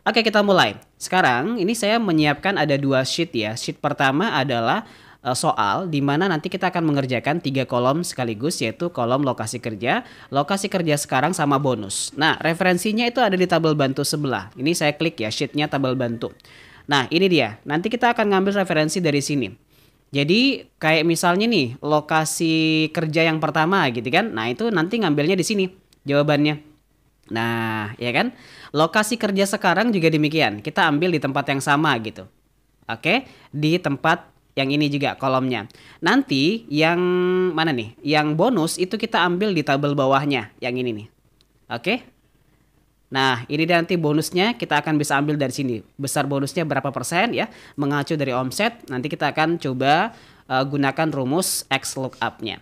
Oke, kita mulai. Sekarang ini saya menyiapkan ada dua sheet ya. Sheet pertama adalah soal di mana nanti kita akan mengerjakan 3 kolom sekaligus, yaitu kolom lokasi kerja sekarang sama bonus. Nah, referensinya itu ada di tabel bantu sebelah. Ini saya klik ya, sheetnya tabel bantu. Nah, ini dia. Nanti kita akan ngambil referensi dari sini. Jadi kayak misalnya nih lokasi kerja yang pertama gitu kan. Nah, itu nanti ngambilnya di sini jawabannya. Nah, ya kan? Lokasi kerja sekarang juga demikian. Kita ambil di tempat yang sama gitu. Oke, di tempat yang ini juga kolomnya. Nanti yang mana nih? Yang bonus itu kita ambil di tabel bawahnya, yang ini nih. Oke? Nah, ini nanti bonusnya kita akan bisa ambil dari sini. Besar bonusnya berapa persen ya? Mengacu dari omset. Nanti kita akan coba gunakan rumus X lookup-nya.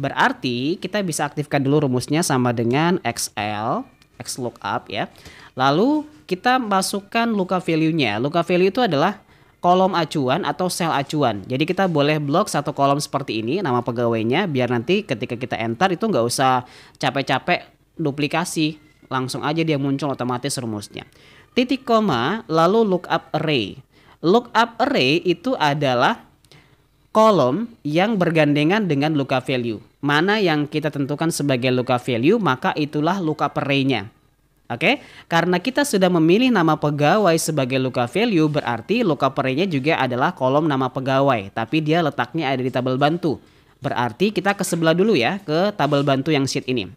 Berarti kita bisa aktifkan dulu rumusnya sama dengan XL, X lookup ya. Lalu kita masukkan lookup value-nya. Lookup value itu adalah kolom acuan atau sel acuan. Jadi kita boleh blok satu kolom seperti ini, nama pegawainya, biar nanti ketika kita enter itu nggak usah capek-capek duplikasi. Langsung aja dia muncul otomatis rumusnya. Titik koma, lalu lookup array. Lookup array itu adalah kolom yang bergandengan dengan lookup value. Mana yang kita tentukan sebagai lookup value, maka itulah lookup array-nya. Oke, karena kita sudah memilih nama pegawai sebagai lookup value, berarti lookup array-nya juga adalah kolom nama pegawai, tapi dia letaknya ada di tabel bantu. Berarti kita ke sebelah dulu ya, ke tabel bantu yang sheet ini.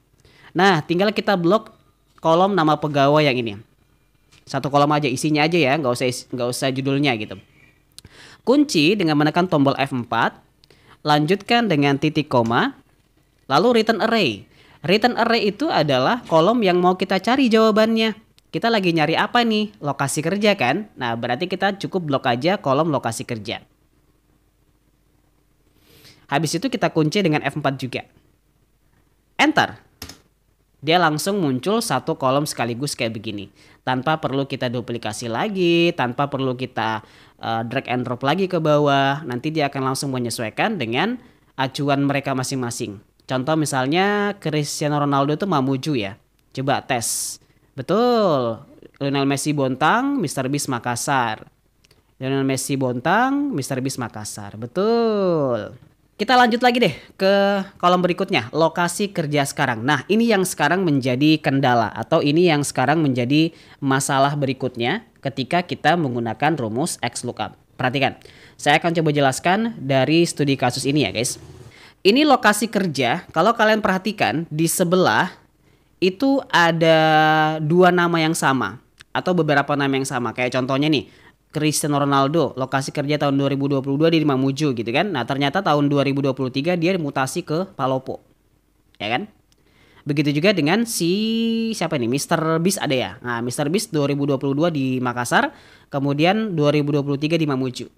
Nah, tinggal kita blok kolom nama pegawai yang ini. Satu kolom aja, isinya aja ya, nggak usah judulnya gitu. Kunci dengan menekan tombol F4, lanjutkan dengan titik koma, lalu return array. Return array itu adalah kolom yang mau kita cari jawabannya. Kita lagi nyari apa nih? Lokasi kerja kan? Nah, berarti kita cukup blok aja kolom lokasi kerja. Habis itu kita kunci dengan F4 juga. Enter. Dia langsung muncul satu kolom sekaligus kayak begini. Tanpa perlu kita duplikasi lagi, tanpa perlu kita drag and drop lagi ke bawah. Nanti dia akan langsung menyesuaikan dengan acuan mereka masing-masing. Contoh misalnya Cristiano Ronaldo itu Mamuju ya. Coba tes. Betul. Lionel Messi Bontang, Mr. Beast Makassar. Lionel Messi Bontang, Mr. Beast Makassar. Betul. Kita lanjut lagi deh ke kolom berikutnya, lokasi kerja sekarang. Nah, ini yang sekarang menjadi kendala atau ini yang sekarang menjadi masalah berikutnya ketika kita menggunakan rumus X lookup. Perhatikan, saya akan coba jelaskan dari studi kasus ini ya guys. Ini lokasi kerja, kalau kalian perhatikan di sebelah itu ada dua nama yang sama atau beberapa nama yang sama. Kayak contohnya nih, Cristiano Ronaldo, lokasi kerja tahun 2022 di Mamuju gitu kan. Nah, ternyata tahun 2023 dia mutasi ke Palopo. Ya kan? Begitu juga dengan siapa nih? Mr. Beast ada ya. Nah, Mr. Beast 2022 di Makassar, kemudian 2023 di Mamuju.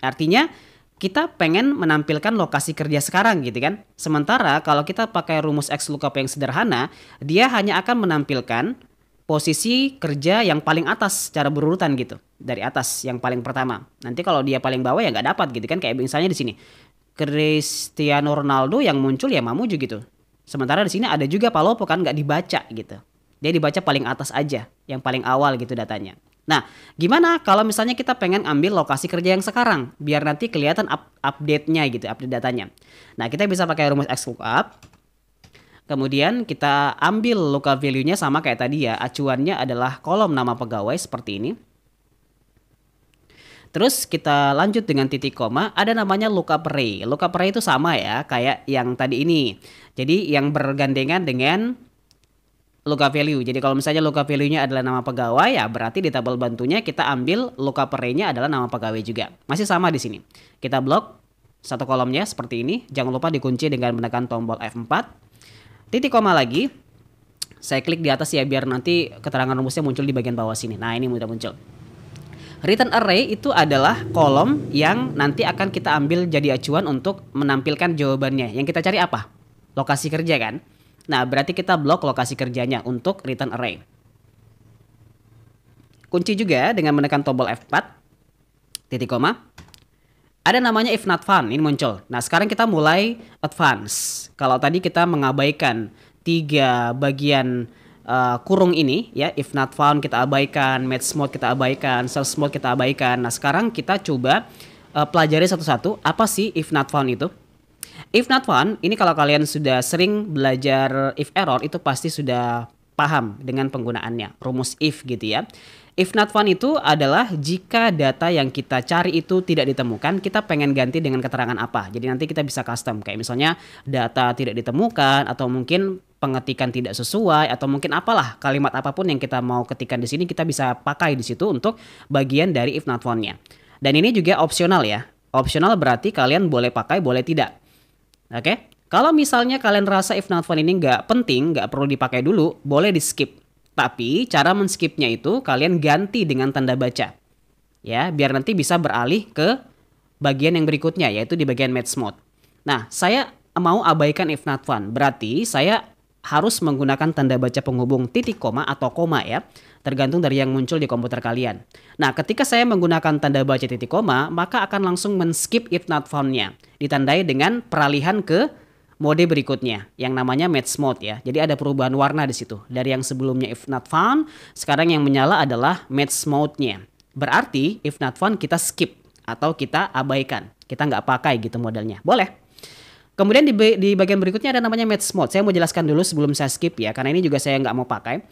Artinya kita pengen menampilkan lokasi kerja sekarang gitu kan. Sementara kalau kita pakai rumus X lookup yang sederhana, dia hanya akan menampilkan posisi kerja yang paling atas secara berurutan gitu. Dari atas yang paling pertama. Nanti kalau dia paling bawah ya nggak dapat gitu kan. Kayak misalnya di sini Cristiano Ronaldo yang muncul ya Mamuju gitu. Sementara di sini ada juga Palopo kan nggak dibaca gitu. Dia dibaca paling atas aja, yang paling awal gitu datanya. Nah, gimana kalau misalnya kita pengen ambil lokasi kerja yang sekarang biar nanti kelihatan update-nya gitu, update datanya. Nah, kita bisa pakai rumus X lookup. Kemudian kita ambil lookup value-nya sama kayak tadi ya. Acuannya adalah kolom nama pegawai seperti ini. Terus kita lanjut dengan titik koma, ada namanya lookup array. Lookup array itu sama ya, kayak yang tadi ini. Jadi yang bergandengan dengan lookup value. Jadi kalau misalnya lookup value-nya adalah nama pegawai, ya berarti di tabel bantunya kita ambil lookup array-nya adalah nama pegawai juga. Masih sama di sini. Kita blok satu kolomnya seperti ini. Jangan lupa dikunci dengan menekan tombol F4. Titik koma lagi. Saya klik di atas ya biar nanti keterangan rumusnya muncul di bagian bawah sini. Nah, ini mudah muncul. Return array itu adalah kolom yang nanti akan kita ambil jadi acuan untuk menampilkan jawabannya. Yang kita cari apa? Lokasi kerja kan? Nah, berarti kita blok lokasi kerjanya untuk return array. Kunci juga dengan menekan tombol F4. Titik koma. Ada namanya if not found, ini muncul. Nah, sekarang kita mulai advance. Kalau tadi kita mengabaikan 3 bagian kurung ini ya, if not found kita abaikan, match mode kita abaikan, search mode kita abaikan. Nah, sekarang kita coba pelajari satu-satu apa sih if not found itu. If not found, ini kalau kalian sudah sering belajar if error itu pasti sudah paham dengan penggunaannya, rumus if gitu ya. If not found itu adalah jika data yang kita cari itu tidak ditemukan, kita pengen ganti dengan keterangan apa. Jadi nanti kita bisa custom, kayak misalnya data tidak ditemukan, atau mungkin pengetikan tidak sesuai, atau mungkin apalah kalimat apapun yang kita mau ketikkan di sini kita bisa pakai di situ untuk bagian dari if not found-nya. Dan ini juga opsional ya. Opsional berarti kalian boleh pakai, boleh tidak. Oke, kalau misalnya kalian rasa if not found ini nggak penting, nggak perlu dipakai dulu, boleh di skip. Tapi cara men-skipnya itu kalian ganti dengan tanda baca. Ya, biar nanti bisa beralih ke bagian yang berikutnya, yaitu di bagian match mode. Nah, saya mau abaikan if not found. Berarti saya harus menggunakan tanda baca penghubung titik koma atau koma ya. Tergantung dari yang muncul di komputer kalian. Nah, ketika saya menggunakan tanda baca titik koma, maka akan langsung men-skip if not found-nya. Ditandai dengan peralihan ke mode berikutnya yang namanya match mode ya. Jadi ada perubahan warna di situ. Dari yang sebelumnya if not found, sekarang yang menyala adalah match mode-nya. Berarti if not found kita skip atau kita abaikan. Kita nggak pakai gitu modelnya. Boleh. Kemudian di bagian berikutnya ada namanya match mode. Saya mau jelaskan dulu sebelum saya skip ya, karena ini juga saya nggak mau pakai.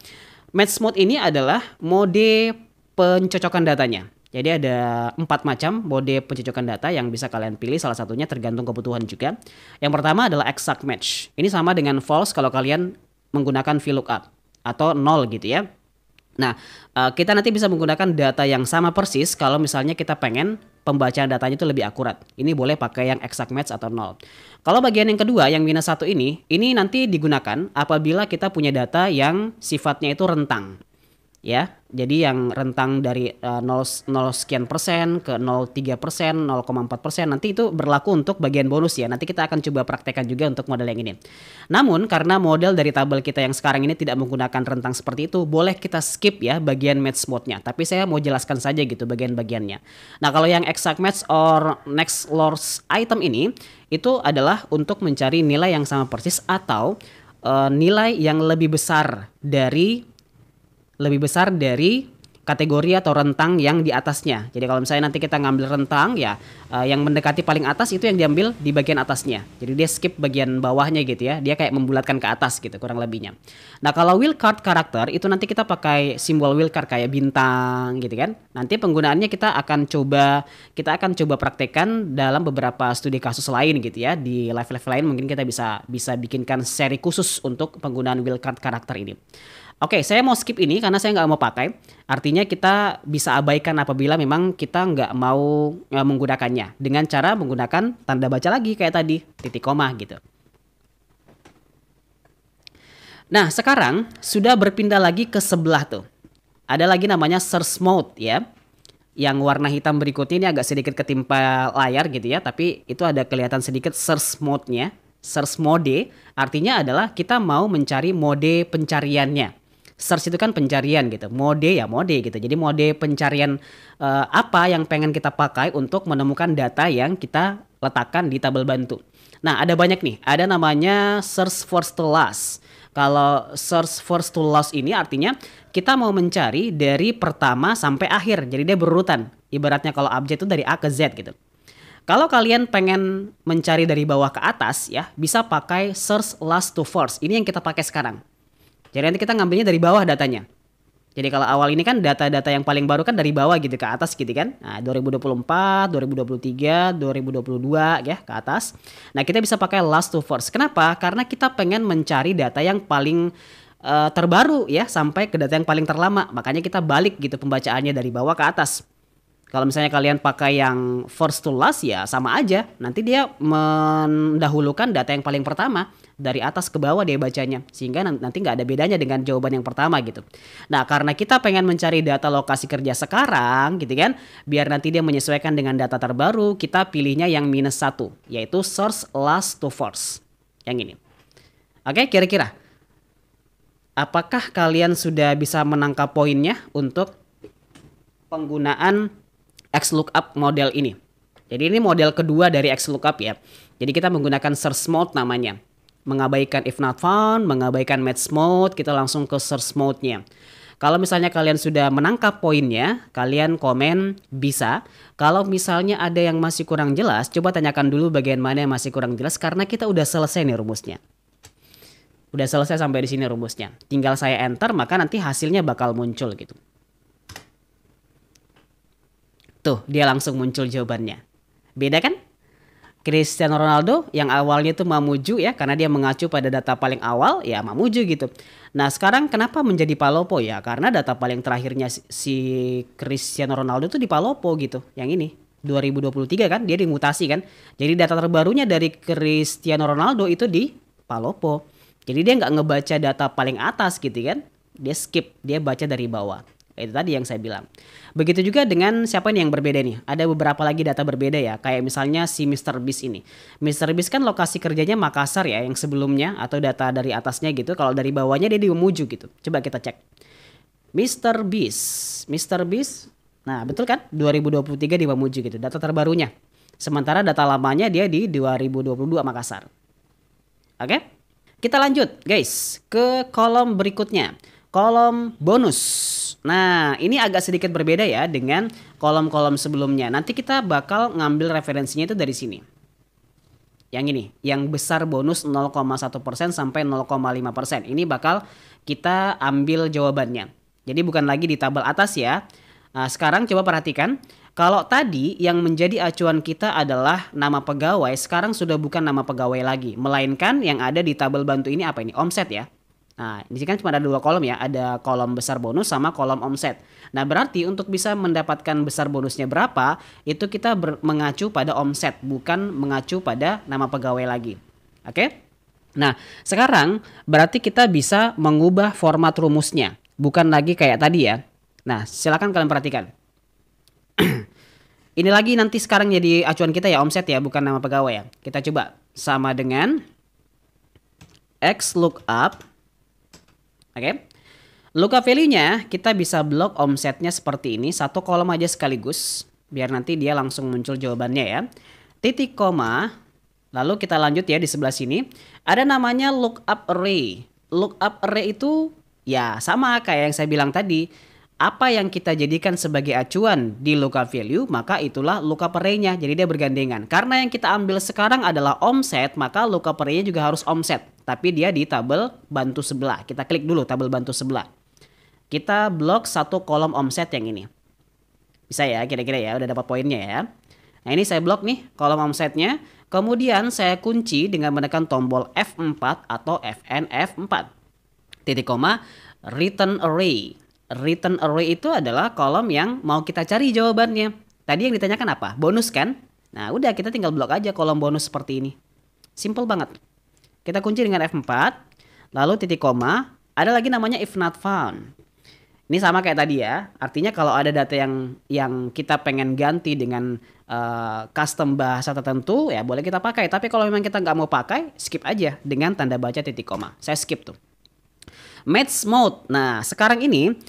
Match mode ini adalah mode pencocokan datanya. Jadi ada 4 macam mode pencocokan data yang bisa kalian pilih, salah satunya tergantung kebutuhan juga. Yang pertama adalah exact match. Ini sama dengan false kalau kalian menggunakan VLOOKUP atau 0 gitu ya. Nah, kita nanti bisa menggunakan data yang sama persis kalau misalnya kita pengen pembacaan datanya itu lebih akurat. Ini boleh pakai yang exact match atau 0. Kalau bagian yang kedua, yang -1 ini nanti digunakan apabila kita punya data yang sifatnya itu rentang. Ya, jadi yang rentang dari 0 sekian persen ke 0,3%, 0,4%, nanti itu berlaku untuk bagian bonus ya. Nanti kita akan coba praktekkan juga untuk model yang ini. Namun karena model dari tabel kita yang sekarang ini tidak menggunakan rentang seperti itu, boleh kita skip ya bagian match mode-nya. Tapi saya mau jelaskan saja gitu bagian-bagiannya. Nah, kalau yang exact match or next lost item ini, itu adalah untuk mencari nilai yang sama persis atau nilai yang lebih besar dari kategori atau rentang yang di atasnya. Jadi kalau misalnya nanti kita ngambil rentang ya, yang mendekati paling atas itu yang diambil di bagian atasnya. Jadi dia skip bagian bawahnya gitu ya. Dia kayak membulatkan ke atas gitu kurang lebihnya. Nah, kalau wildcard karakter itu nanti kita pakai simbol wildcard kayak bintang gitu kan. Nanti penggunaannya kita akan coba praktekkan dalam beberapa studi kasus lain gitu ya. Di live-live lain mungkin kita bisa bikinkan seri khusus untuk penggunaan wildcard karakter ini. Oke, saya mau skip ini karena saya nggak mau pakai. Artinya kita bisa abaikan apabila memang kita nggak mau menggunakannya. Dengan cara menggunakan tanda baca lagi kayak tadi, titik koma gitu. Nah, sekarang sudah berpindah lagi ke sebelah tuh. Ada lagi namanya search mode ya. Yang warna hitam berikutnya ini agak sedikit ketimpa layar gitu ya. Tapi itu ada kelihatan sedikit search mode-nya. Search mode artinya adalah kita mau mencari mode pencariannya. Search itu kan pencarian gitu, mode ya mode gitu. Jadi mode pencarian apa yang pengen kita pakai untuk menemukan data yang kita letakkan di tabel bantu. Nah, ada banyak nih, ada namanya search first to last. Kalau search first to last ini artinya kita mau mencari dari pertama sampai akhir. Jadi dia berurutan. Ibaratnya kalau abjad itu dari A ke Z gitu. Kalau kalian pengen mencari dari bawah ke atas ya, bisa pakai search last to first. Ini yang kita pakai sekarang. Jadi nanti kita ngambilnya dari bawah datanya. Jadi kalau awal ini kan data-data yang paling baru kan dari bawah gitu ke atas gitu kan. Nah, 2024, 2023, 2022 ya ke atas. Nah, kita bisa pakai last to first. Kenapa? Karena kita pengen mencari data yang paling terbaru ya sampai ke data yang paling terlama. Makanya kita balik gitu pembacaannya dari bawah ke atas. Kalau misalnya kalian pakai yang first to last ya sama aja. Nanti dia mendahulukan data yang paling pertama. Dari atas ke bawah dia bacanya. Sehingga nanti nggak ada bedanya dengan jawaban yang pertama gitu. Nah, karena kita pengen mencari data lokasi kerja sekarang gitu kan. Biar nanti dia menyesuaikan dengan data terbaru. Kita pilihnya yang -1. Yaitu search last to first. Yang ini. Oke, kira-kira. Apakah kalian sudah bisa menangkap poinnya untuk penggunaan XLOOKUP model ini? Jadi ini model kedua dari XLOOKUP ya. Jadi kita menggunakan search mode namanya. mengabaikan if not found, mengabaikan match mode, kita langsung ke search mode-nya. Kalau misalnya kalian sudah menangkap poinnya, kalian komen bisa. Kalau misalnya ada yang masih kurang jelas, coba tanyakan dulu bagian mana yang masih kurang jelas karena kita udah selesai nih rumusnya. Udah selesai sampai di sini rumusnya. Tinggal saya enter maka nanti hasilnya bakal muncul gitu. Tuh, dia langsung muncul jawabannya. Beda kan? Cristiano Ronaldo yang awalnya tuh Mamuju ya karena dia mengacu pada data paling awal ya Mamuju gitu. Nah sekarang kenapa menjadi Palopo ya karena data paling terakhirnya si Cristiano Ronaldo tuh di Palopo gitu. Yang ini 2023 kan dia dimutasi kan. Jadi data terbarunya dari Cristiano Ronaldo itu di Palopo. Jadi dia nggak ngebaca data paling atas gitu kan. Dia skip, dia baca dari bawah. Itu tadi yang saya bilang. Begitu juga dengan siapa nih yang berbeda nih. Ada beberapa lagi data berbeda ya. Kayak misalnya si Mr. Beast ini. Mr. Beast kan lokasi kerjanya Makassar ya yang sebelumnya. Atau data dari atasnya gitu. Kalau dari bawahnya dia di Mamuju gitu. Coba kita cek. Mr. Beast. Mr. Beast. Nah betul kan? 2023 di Mamuju gitu. Data terbarunya. Sementara data lamanya dia di 2022 Makassar. Oke? Kita lanjut guys. Ke kolom berikutnya. Kolom bonus. Nah, ini agak sedikit berbeda ya dengan kolom-kolom sebelumnya. Nanti kita bakal ngambil referensinya itu dari sini. Yang ini, yang besar bonus 0,1% sampai 0,5%. Ini bakal kita ambil jawabannya. Jadi bukan lagi di tabel atas ya. Nah, sekarang coba perhatikan. Kalau tadi yang menjadi acuan kita adalah nama pegawai, sekarang sudah bukan nama pegawai lagi. Melainkan yang ada di tabel bantu ini apa ini? Omset ya. Nah, di sini kan cuma ada dua kolom ya, ada kolom besar bonus sama kolom omset. Nah, berarti untuk bisa mendapatkan besar bonusnya berapa, itu kita mengacu pada omset, bukan mengacu pada nama pegawai lagi. Oke? Nah, sekarang berarti kita bisa mengubah format rumusnya, bukan lagi kayak tadi ya. Nah, silakan kalian perhatikan. Ini lagi nanti sekarang jadi acuan kita ya, omset ya, bukan nama pegawai ya. Kita coba sama dengan X lookup. Oke, lookup value-nya kita bisa blok omsetnya seperti ini, satu kolom aja sekaligus, biar nanti dia langsung muncul jawabannya ya. Titik koma, lalu kita lanjut ya di sebelah sini, ada namanya lookup array. Lookup array itu ya sama kayak yang saya bilang tadi, apa yang kita jadikan sebagai acuan di lookup value, maka itulah lookup array-nya, jadi dia bergandengan. Karena yang kita ambil sekarang adalah omset, maka lookup array-nya juga harus omset. Tapi dia di tabel bantu sebelah. Kita klik dulu tabel bantu sebelah. Kita blok satu kolom omset yang ini. Bisa ya kira-kira ya, udah dapat poinnya ya. Nah ini saya blok nih kolom omsetnya. Kemudian saya kunci dengan menekan tombol F4 atau Fn F4. Titik koma, return array. Return array itu adalah kolom yang mau kita cari jawabannya. Tadi yang ditanyakan apa? Bonus kan? Nah udah kita tinggal blok aja kolom bonus seperti ini. Simple banget. Kita kunci dengan F4, lalu titik koma, ada lagi namanya if not found. Ini sama kayak tadi ya, artinya kalau ada data yang kita pengen ganti dengan custom bahasa tertentu, ya boleh kita pakai. Tapi kalau memang kita nggak mau pakai, skip aja dengan tanda baca titik koma. Saya skip tuh. Match mode, nah sekarang ini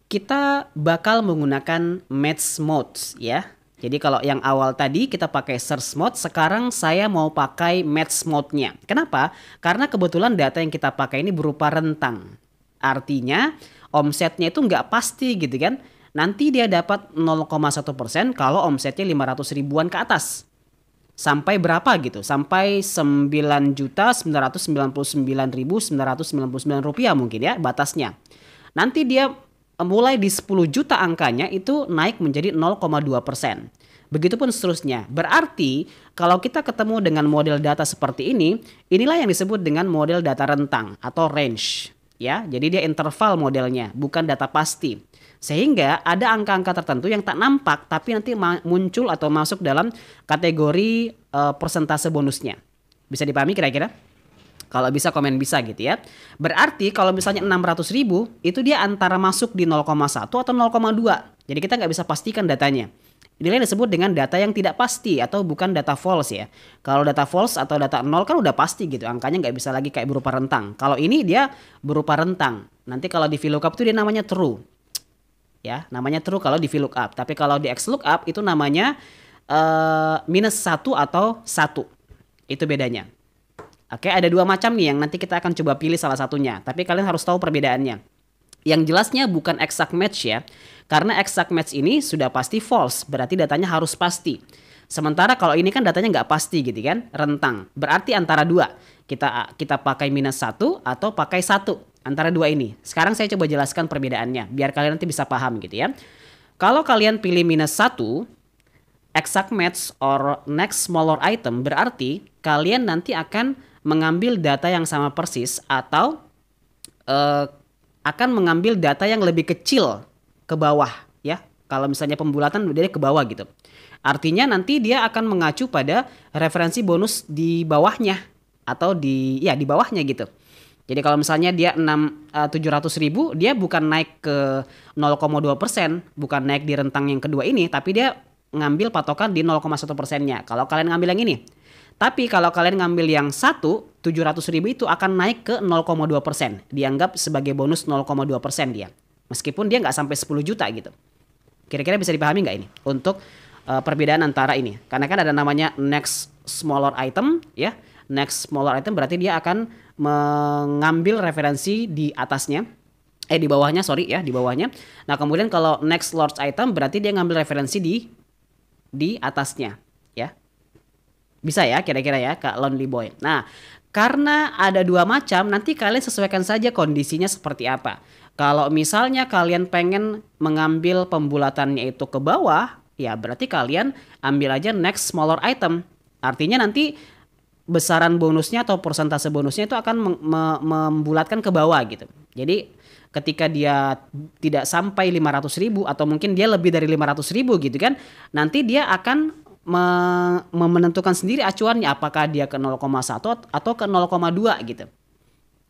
kita bakal menggunakan match mode ya. Jadi kalau yang awal tadi kita pakai search mode, sekarang saya mau pakai match mode-nya. Kenapa? Karena kebetulan data yang kita pakai ini berupa rentang. Artinya omsetnya itu nggak pasti gitu kan. Nanti dia dapat 0,1% kalau omsetnya 500 ribuan ke atas. Sampai berapa gitu? Sampai 9.999.999 rupiah mungkin ya batasnya. Nanti dia mulai di 10 juta angkanya itu naik menjadi 0,2%. Begitupun seterusnya. Berarti kalau kita ketemu dengan model data seperti ini, inilah yang disebut dengan model data rentang atau range. Ya, jadi dia interval modelnya, bukan data pasti. Sehingga ada angka-angka tertentu yang tak nampak tapi nanti muncul atau masuk dalam kategori persentase bonusnya. Bisa dipahami kira-kira? Kalau bisa komen bisa gitu ya. Berarti kalau misalnya 600 ribu itu dia antara masuk di 0,1 atau 0,2. Jadi kita nggak bisa pastikan datanya. Inilah yang disebut dengan data yang tidak pasti atau bukan data false ya. Kalau data false atau data 0 kan udah pasti gitu. Angkanya nggak bisa lagi kayak berupa rentang. Kalau ini dia berupa rentang. Nanti kalau di VLOOKUP itu dia namanya true. Ya, namanya true kalau di VLOOKUP. Tapi kalau di XLOOKUP itu namanya -1 atau 1. Itu bedanya. Oke, ada dua macam nih yang nanti kita akan coba pilih salah satunya. Tapi kalian harus tahu perbedaannya. Yang jelasnya bukan exact match ya. Karena exact match ini sudah pasti false, berarti datanya harus pasti. Sementara kalau ini kan datanya nggak pasti gitu kan, rentang. Berarti antara dua. Kita pakai -1 atau pakai 1. Antara dua ini. Sekarang saya coba jelaskan perbedaannya, biar kalian nanti bisa paham gitu ya. Kalau kalian pilih -1, exact match or next smaller item, berarti kalian nanti akan mengambil data yang sama persis atau akan mengambil data yang lebih kecil ke bawah ya. Kalau misalnya pembulatan dia ke bawah gitu. Artinya nanti dia akan mengacu pada referensi bonus di bawahnya atau di bawahnya gitu. Jadi kalau misalnya dia 700.000, dia bukan naik ke 0,2%, bukan naik di rentang yang kedua ini, tapi dia ngambil patokan di 0,1%-nya. Kalau kalian ngambil yang ini. Tapi kalau kalian ngambil yang 700.000 itu akan naik ke 0,2%. Dianggap sebagai bonus 0,2% dia. Meskipun dia nggak sampai 10 juta gitu. Kira-kira bisa dipahami nggak ini? Untuk perbedaan antara ini. Karena kan ada namanya next smaller item ya. Next smaller item berarti dia akan mengambil referensi di atasnya. Di bawahnya, di bawahnya. Nah, kemudian kalau next large item berarti dia ngambil referensi di atasnya, ya. Bisa ya kira-kira ya Kak Lonely Boy. Nah, karena ada dua macam, nanti kalian sesuaikan saja kondisinya seperti apa. Kalau misalnya kalian pengen mengambil pembulatannya itu ke bawah, ya berarti kalian ambil aja next smaller item. Artinya nanti besaran bonusnya atau persentase bonusnya itu akan membulatkan ke bawah gitu. Jadi ketika dia tidak sampai 500.000 atau mungkin dia lebih dari 500.000 gitu kan, nanti dia akan menentukan sendiri acuannya apakah dia ke 0,1 atau ke 0,2 gitu.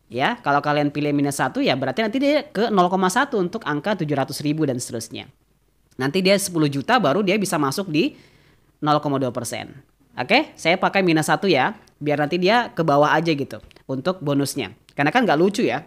Ya, kalau kalian pilih -1 ya berarti nanti dia ke 0,1 untuk angka 700.000 dan seterusnya. Nanti dia 10 juta baru dia bisa masuk di 0,2%. Oke, saya pakai -1 ya, biar nanti dia ke bawah aja gitu untuk bonusnya. Karena kan nggak lucu ya.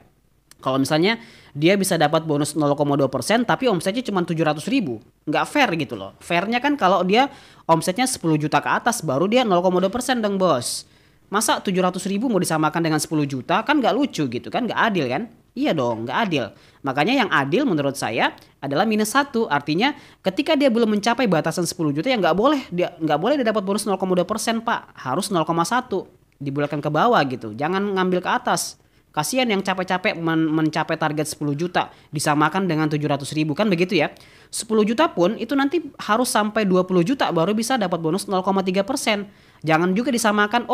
Kalau misalnya dia bisa dapat bonus 0,2% tapi omsetnya cuma 700.000. Nggak fair gitu loh. Fairnya kan kalau dia omsetnya 10 juta ke atas baru dia 0,2% dong bos. Masa 700.000 mau disamakan dengan 10 juta kan nggak lucu gitu kan, nggak adil kan? Iya dong, nggak adil. Makanya yang adil menurut saya adalah -1. Artinya ketika dia belum mencapai batasan 10 juta ya nggak boleh dia dapat bonus 0,2% Pak. Harus 0,1 dibulatkan ke bawah gitu. Jangan ngambil ke atas. Kasihan yang capek-capek mencapai target 10 juta disamakan dengan 700.000 kan begitu ya. 10 juta pun itu nanti harus sampai 20 juta baru bisa dapat bonus 0,3%. Jangan juga disamakan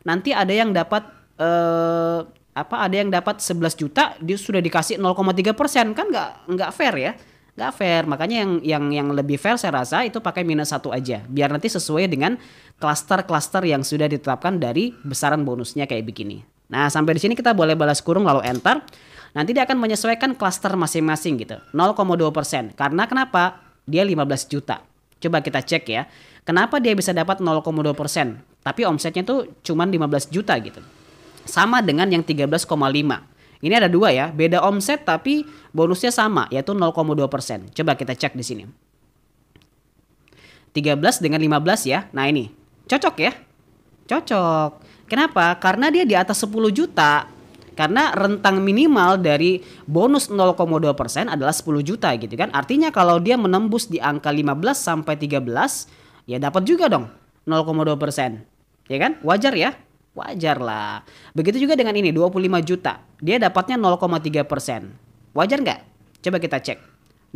nanti ada yang dapat ada yang dapat 11 juta dia sudah dikasih 0,3%, kan nggak fair ya. Nggak fair. Makanya yang lebih fair saya rasa itu pakai -1 aja. Biar nanti sesuai dengan klaster-klaster yang sudah ditetapkan dari besaran bonusnya kayak begini. Nah, sampai di sini kita boleh balas kurung lalu enter. Nanti dia akan menyesuaikan klaster masing-masing gitu. 0,2%. Karena kenapa? Dia 15 juta. Coba kita cek ya. Kenapa dia bisa dapat 0,2%? Tapi omsetnya tuh cuma 15 juta gitu. Sama dengan yang 13,5. Ini ada dua ya, beda omset tapi bonusnya sama, yaitu 0,2%. Coba kita cek di sini. 13 dengan 15 ya. Nah ini, cocok ya? Cocok. Kenapa? Karena dia di atas 10 juta. Karena rentang minimal dari bonus 0,2% adalah 10 juta gitu kan. Artinya kalau dia menembus di angka 15 sampai 13, ya dapat juga dong 0,2%. Ya kan? Wajar ya? Wajar lah. Begitu juga dengan ini 25 juta. Dia dapatnya 0,3%. Wajar nggak? Coba kita cek.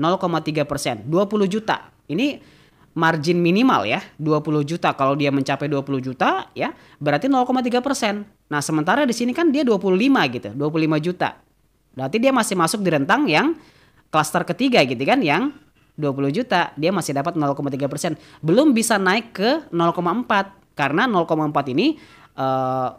0,3%. 20 juta. Ini margin minimal ya. 20 juta. Kalau dia mencapai 20 juta ya berarti 0,3%. Nah sementara di sini kan dia 25 gitu. 25 juta. Berarti dia masih masuk di rentang yang klaster ketiga gitu kan. Yang 20 juta. Dia masih dapat 0,3%. Belum bisa naik ke 0,4. Karena 0,4 ini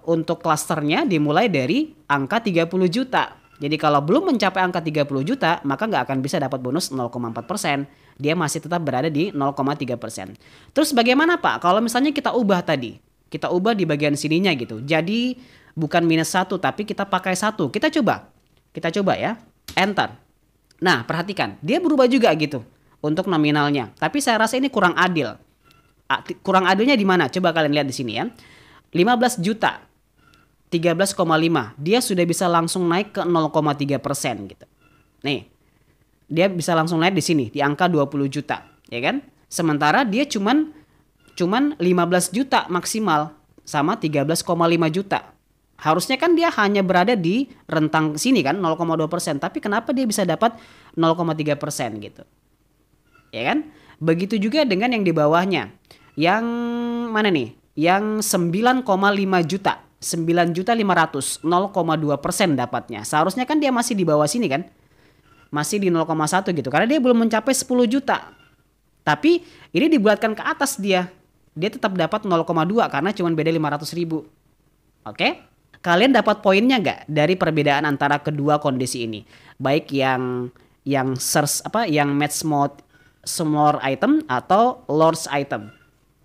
untuk klasternya dimulai dari angka 30 juta. Jadi kalau belum mencapai angka 30 juta, maka nggak akan bisa dapat bonus 0,4%. Dia masih tetap berada di 0,3%. Terus bagaimana Pak? Kalau misalnya kita ubah tadi. Kita ubah di bagian sininya gitu. Jadi bukan -1 tapi kita pakai 1. Kita coba ya. Enter. Nah perhatikan. Dia berubah juga gitu. Untuk nominalnya. Tapi saya rasa ini kurang adil. Kurang adilnya di mana? Coba kalian lihat di sini ya. 15 juta. 13,5. Dia sudah bisa langsung naik ke 0,3% gitu. Nih, dia bisa langsung naik di sini di angka 20 juta, ya kan? Sementara dia cuman 15 juta maksimal sama 13,5 juta. Harusnya kan dia hanya berada di rentang sini kan 0,2%, tapi kenapa dia bisa dapat 0,3% gitu. Ya kan? Begitu juga dengan yang di bawahnya. Yang mana nih? Yang 9,5 juta. 9 juta 500, 0,2% dapatnya. Seharusnya kan dia masih di bawah sini kan? Masih di 0,1 gitu. Karena dia belum mencapai 10 juta. Tapi ini dibulatkan ke atas dia. Dia tetap dapat 0,2 karena cuma beda 500 ribu. Oke? Kalian dapat poinnya nggak dari perbedaan antara kedua kondisi ini? Baik yang search yang match mode smaller item atau large item.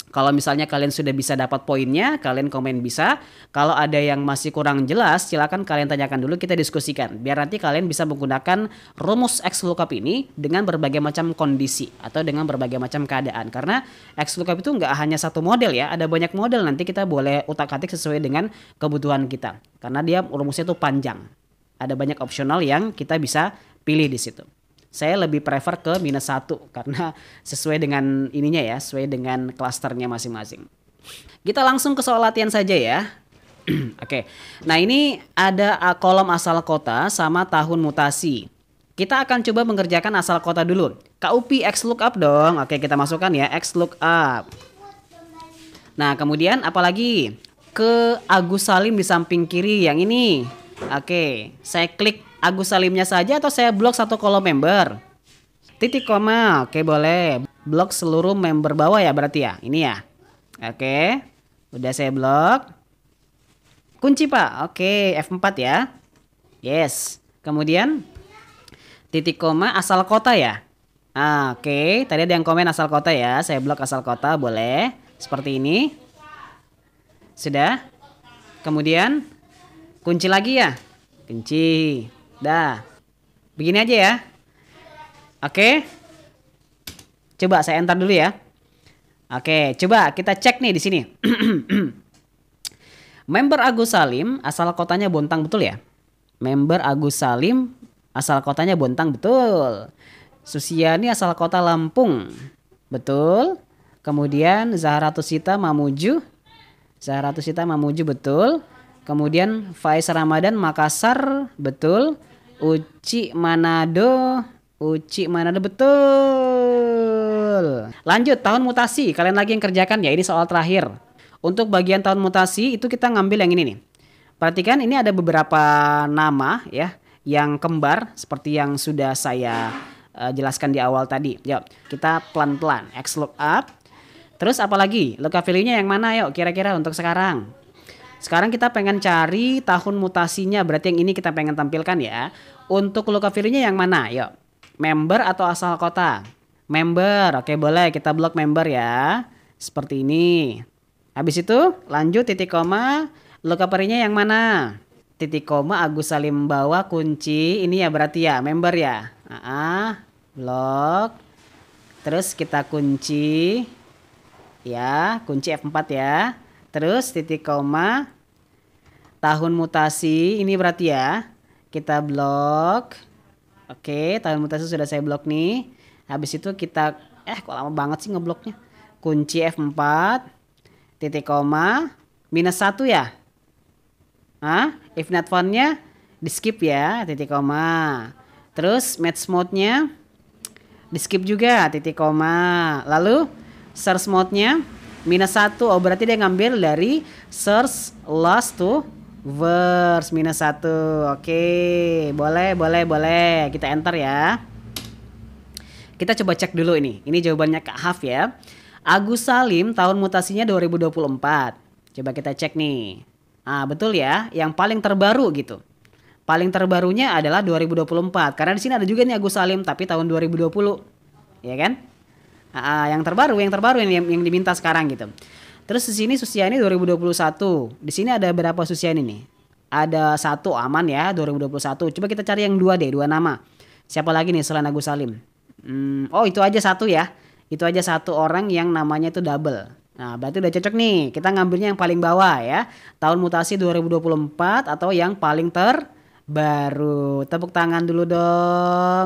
Kalau misalnya kalian sudah bisa dapat poinnya, kalian komen bisa. Kalau ada yang masih kurang jelas, silakan kalian tanyakan dulu, kita diskusikan. Biar nanti kalian bisa menggunakan rumus XLOOKUP ini dengan berbagai macam kondisi atau dengan berbagai macam keadaan. Karena XLOOKUP itu nggak hanya satu model ya, ada banyak model, nanti kita boleh utak-atik sesuai dengan kebutuhan kita. Karena dia rumusnya itu panjang. Ada banyak opsional yang kita bisa pilih di situ. Saya lebih prefer ke -1 karena sesuai dengan ininya ya, sesuai dengan klasternya masing-masing. Kita langsung ke soal latihan saja ya. Oke. Nah, ini ada kolom asal kota sama tahun mutasi. Kita akan coba mengerjakan asal kota dulu. KUP XLOOKUP dong. Oke, kita masukkan ya XLOOKUP. Nah, kemudian apalagi? Ke Agus Salim di samping kiri yang ini. Oke, saya klik Agus Salimnya saja atau saya blok satu kolom member? Titik koma, oke boleh. Blok seluruh member bawah ya berarti ya, ini ya. Oke, udah saya blok. Kunci pak, oke F4 ya. Yes, kemudian titik koma asal kota ya. Oke, tadi ada yang komen asal kota ya, saya blok asal kota boleh. Seperti ini. Sudah. Kemudian kunci lagi ya. Kunci. Dah. Begini aja ya. Oke. Coba saya enter dulu ya. Oke, coba kita cek nih di sini. Member Agus Salim asal kotanya Bontang betul ya? Member Agus Salim asal kotanya Bontang betul. Susiani asal kota Lampung. Betul. Kemudian Zahratusita Mamuju. Zahratusita Mamuju betul. Kemudian Faiz Ramadan Makassar betul. Uci Manado betul. Lanjut tahun mutasi. Kalian lagi yang kerjakan ya, ini soal terakhir. Untuk bagian tahun mutasi itu kita ngambil yang ini nih. Perhatikan ini ada beberapa nama ya yang kembar seperti yang sudah saya jelaskan di awal tadi. Yuk, kita pelan-pelan XLOOKUP. Terus apalagi? Lookup value-nya yang mana yuk kira-kira untuk sekarang? Sekarang kita pengen cari tahun mutasinya, berarti yang ini kita pengen tampilkan ya. Untuk lookup value-nya yang mana? Yuk. Member atau asal kota? Member, oke boleh kita blok member ya. Seperti ini. Habis itu lanjut titik koma, lookup value-nya yang mana? Titik koma Agus Salim bawah kunci, ini ya berarti ya member ya. Blok. Terus kita kunci. Ya, kunci F4 ya. Terus titik koma tahun mutasi ini berarti ya kita blok. Oke, tahun mutasi sudah saya blok nih. Habis itu kita kok lama banget sih ngebloknya. Kunci F4 titik koma -1 ya. If not found-nya di skip ya titik koma. Terus match mode-nya di skip juga titik koma. Lalu search mode-nya -1, oh berarti dia ngambil dari search last to verse -1. Oke, boleh. Kita enter ya. Kita coba cek dulu ini. Ini jawabannya Kak Haf ya. Agus Salim tahun mutasinya 2024. Coba kita cek nih. Betul ya, yang paling terbaru gitu. Paling terbarunya adalah 2024 karena di sini ada juga nih Agus Salim tapi tahun 2020. Ya kan? Yang terbaru yang diminta sekarang gitu. Terus di sini Susiani 2021. Di sini ada berapa Susiani nih? Ada 1 aman ya 2021. Coba kita cari yang 2 deh, 2 nama. Siapa lagi nih selain Agus Salim? Oh itu aja 1 ya. Itu aja 1 orang yang namanya itu double. Nah, berarti udah cocok nih. Kita ngambilnya yang paling bawah ya. Tahun mutasi 2024 atau yang paling terbaru. Tepuk tangan dulu dong.